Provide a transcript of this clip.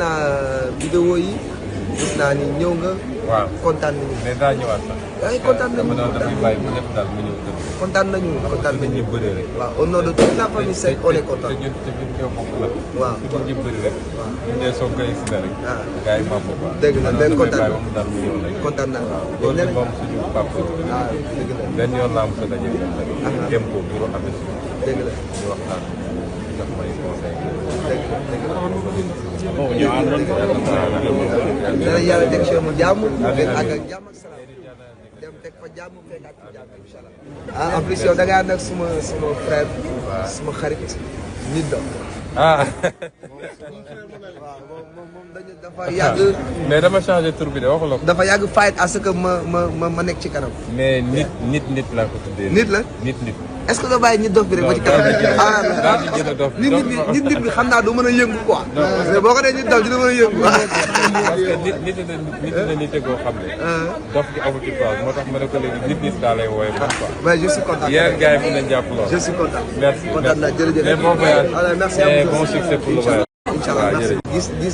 naa vidéo yi gis naa ni ñëw nga. waaw kontaan nañu. mais daa ñëwaat sax. ay kontaan nañu dama doon dafay bàyyi bu lépp daal mu ñëw dëgg. kontaan nañu kontaan nañu. ñu bëri rek. waaw au nom de toute la famille Seck on est content. te ñun ñoo bokk la. waaw waaw ñu bëri rek. waaw ñu ne soo koy si rek. ah gars yi maa bokk. dëgg la mais kontaan naa daal mu ñëw rek. kontaan naa waaw. loolu de moom suñu papa. ah dëgg la benn yoon laa am sa daje ñoom rek. dem ko bureau amee suñu. dëgg la ñu waxtaan ndax may conseil. dëgg la dëgg la. bon ñu àndoon dana yàlla teg si mu jàmm. ngeen àgg ak jàmm ak salaam. dem teg fa jàmm fekk ak jàmm incha allah. ah en plus yow da ngaa ànd ak suma frère. suma xarit nit doon. ah. waaw moom dañu dafa yàgg. mais dama changé tur bi de waxuloo ko. dafa yàgg fight à ce que ma nekk ci kanam. mais nit laa ko tuddee. nit la nit. est-ce que nga bàyyi nit dof bi rek ba ci kanam. daal di jënd dof nit bi xam naa du mën a yëngu quoi. mais boo ko nee nit dof dina mën a yëngu. parce que nit na nit goo xam ne. dof gi amul ci place moo tax ma ne ko léegi nit daa lay wooye man quoi. mais je suis content. yéen gars yi mën nañu jàpp lool. je suis content. merci kontaan naa jërëjëf. mais bon voyage. merci et bon succès pour le voyage. incha allah merci.